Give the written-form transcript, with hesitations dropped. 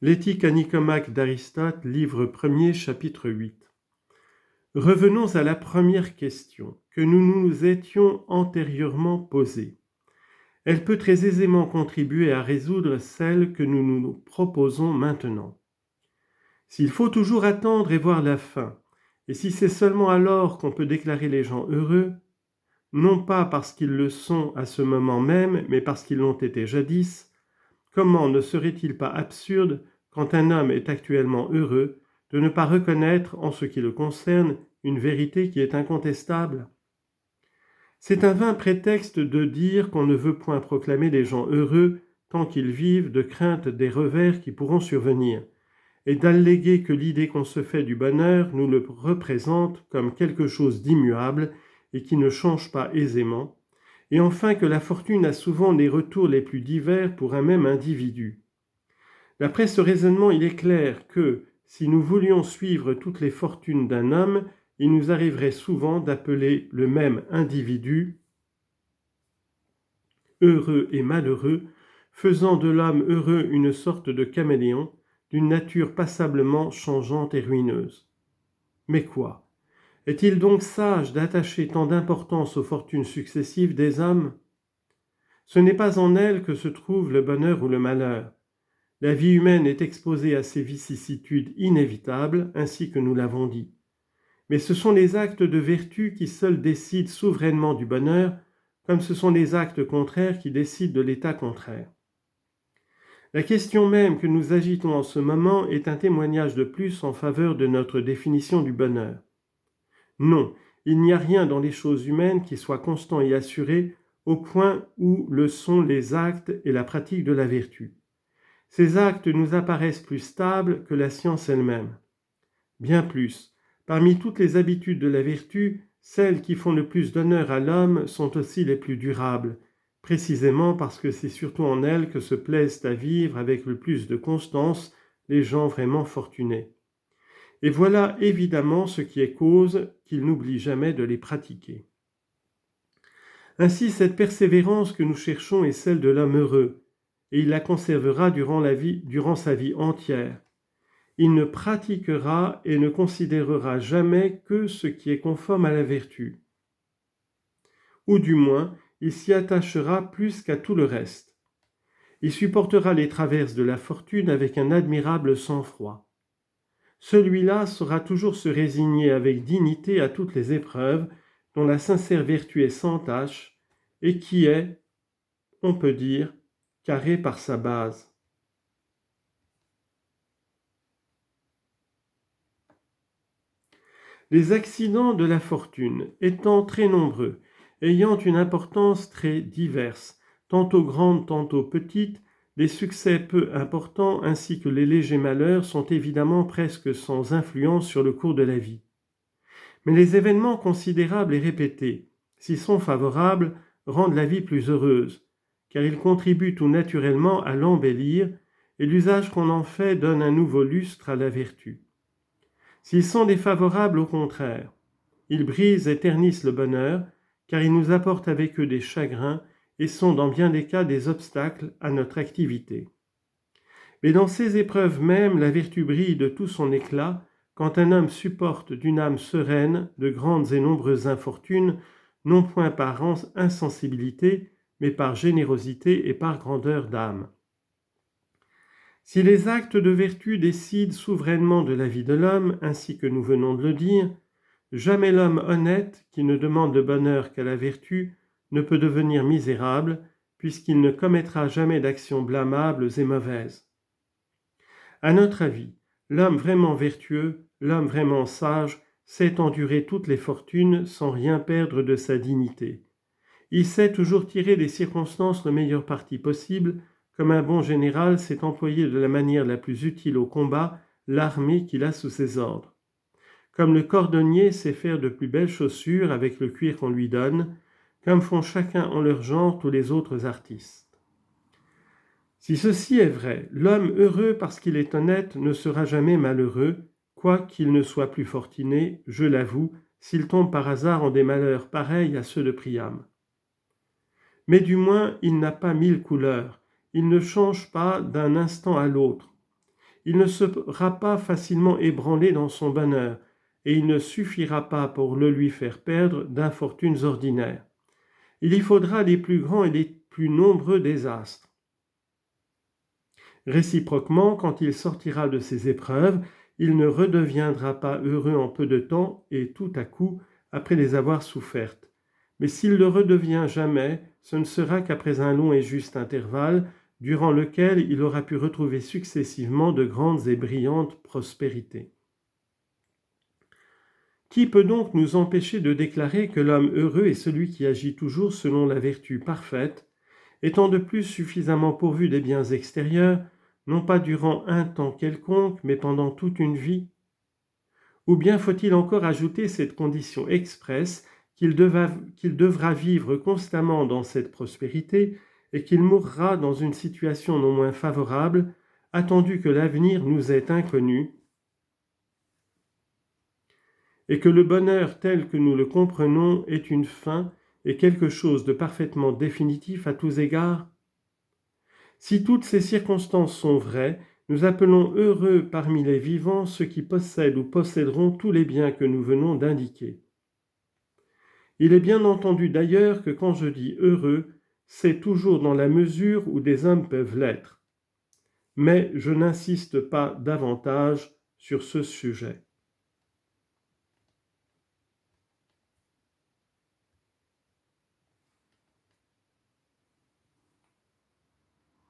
L'éthique à Nicomaque d'Aristote, livre 1er, chapitre 8. Revenons à la première question que nous nous étions antérieurement posée. Elle peut très aisément contribuer à résoudre celle que nous nous proposons maintenant. S'il faut toujours attendre et voir la fin, et si c'est seulement alors qu'on peut déclarer les gens heureux, non pas parce qu'ils le sont à ce moment même, mais parce qu'ils l'ont été jadis, comment ne serait-il pas absurde, quand un homme est actuellement heureux, de ne pas reconnaître, en ce qui le concerne, une vérité qui est incontestable ? C'est un vain prétexte de dire qu'on ne veut point proclamer les gens heureux tant qu'ils vivent de crainte des revers qui pourront survenir, et d'alléguer que l'idée qu'on se fait du bonheur nous le représente comme quelque chose d'immuable et qui ne change pas aisément, et enfin que la fortune a souvent les retours les plus divers pour un même individu. D'après ce raisonnement, il est clair que, si nous voulions suivre toutes les fortunes d'un homme, il nous arriverait souvent d'appeler le même individu heureux et malheureux, faisant de l'homme heureux une sorte de caméléon, d'une nature passablement changeante et ruineuse. Mais quoi ? Est-il donc sage d'attacher tant d'importance aux fortunes successives des hommes ? Ce n'est pas en elles que se trouve le bonheur ou le malheur. La vie humaine est exposée à ces vicissitudes inévitables, ainsi que nous l'avons dit. Mais ce sont les actes de vertu qui seuls décident souverainement du bonheur, comme ce sont les actes contraires qui décident de l'état contraire. La question même que nous agitons en ce moment est un témoignage de plus en faveur de notre définition du bonheur. Non, il n'y a rien dans les choses humaines qui soit constant et assuré au point où le sont les actes et la pratique de la vertu. Ces actes nous apparaissent plus stables que la science elle-même. Bien plus, parmi toutes les habitudes de la vertu, celles qui font le plus d'honneur à l'homme sont aussi les plus durables, précisément parce que c'est surtout en elles que se plaisent à vivre avec le plus de constance les gens vraiment fortunés. Et voilà évidemment ce qui est cause qu'ils n'oublient jamais de les pratiquer. Ainsi, cette persévérance que nous cherchons est celle de l'homme heureux, et il la conservera durant sa vie entière. Il ne pratiquera et ne considérera jamais que ce qui est conforme à la vertu. Ou du moins, il s'y attachera plus qu'à tout le reste. Il supportera les traverses de la fortune avec un admirable sang-froid. Celui-là saura toujours se résigner avec dignité à toutes les épreuves dont la sincère vertu est sans tache et qui est, on peut dire, carrée par sa base. Les accidents de la fortune étant très nombreux, ayant une importance très diverse, tantôt grande, tantôt petite, les succès peu importants ainsi que les légers malheurs sont évidemment presque sans influence sur le cours de la vie. Mais les événements considérables et répétés, s'ils sont favorables, rendent la vie plus heureuse, car ils contribuent tout naturellement à l'embellir, et l'usage qu'on en fait donne un nouveau lustre à la vertu. S'ils sont défavorables, au contraire, ils brisent et ternissent le bonheur, car ils nous apportent avec eux des chagrins et sont dans bien des cas des obstacles à notre activité. Mais dans ces épreuves même, la vertu brille de tout son éclat quand un homme supporte d'une âme sereine de grandes et nombreuses infortunes, non point par insensibilité, mais par générosité et par grandeur d'âme. Si les actes de vertu décident souverainement de la vie de l'homme, ainsi que nous venons de le dire, jamais l'homme honnête, qui ne demande le bonheur qu'à la vertu, ne peut devenir misérable, puisqu'il ne commettra jamais d'actions blâmables et mauvaises. À notre avis, l'homme vraiment vertueux, l'homme vraiment sage, sait endurer toutes les fortunes sans rien perdre de sa dignité. Il sait toujours tirer des circonstances le meilleur parti possible, comme un bon général sait employer de la manière la plus utile au combat l'armée qu'il a sous ses ordres. Comme le cordonnier sait faire de plus belles chaussures avec le cuir qu'on lui donne, comme font chacun en leur genre tous les autres artistes. Si ceci est vrai, l'homme heureux parce qu'il est honnête ne sera jamais malheureux, quoiqu'il ne soit plus fortuné, je l'avoue, s'il tombe par hasard en des malheurs pareils à ceux de Priam. Mais du moins, il n'a pas 1000 couleurs, il ne change pas d'un instant à l'autre. il ne sera pas facilement ébranlé dans son bonheur, et il ne suffira pas pour le lui faire perdre d'infortunes ordinaires. Il y faudra les plus grands et les plus nombreux désastres. Réciproquement, quand il sortira de ces épreuves, il ne redeviendra pas heureux en peu de temps et tout à coup après les avoir souffertes. Mais s'il le redevient jamais, ce ne sera qu'après un long et juste intervalle, durant lequel il aura pu retrouver successivement de grandes et brillantes prospérités. Qui peut donc nous empêcher de déclarer que l'homme heureux est celui qui agit toujours selon la vertu parfaite, étant de plus suffisamment pourvu des biens extérieurs, non pas durant un temps quelconque, mais pendant toute une vie? Ou bien faut-il encore ajouter cette condition expresse qu'il devra vivre constamment dans cette prospérité et qu'il mourra dans une situation non moins favorable, attendu que l'avenir nous est inconnu, et que le bonheur tel que nous le comprenons est une fin et quelque chose de parfaitement définitif à tous égards? Si toutes ces circonstances sont vraies, nous appelons heureux parmi les vivants ceux qui possèdent ou posséderont tous les biens que nous venons d'indiquer. Il est bien entendu d'ailleurs que quand je dis heureux, c'est toujours dans la mesure où des hommes peuvent l'être. Mais je n'insiste pas davantage sur ce sujet.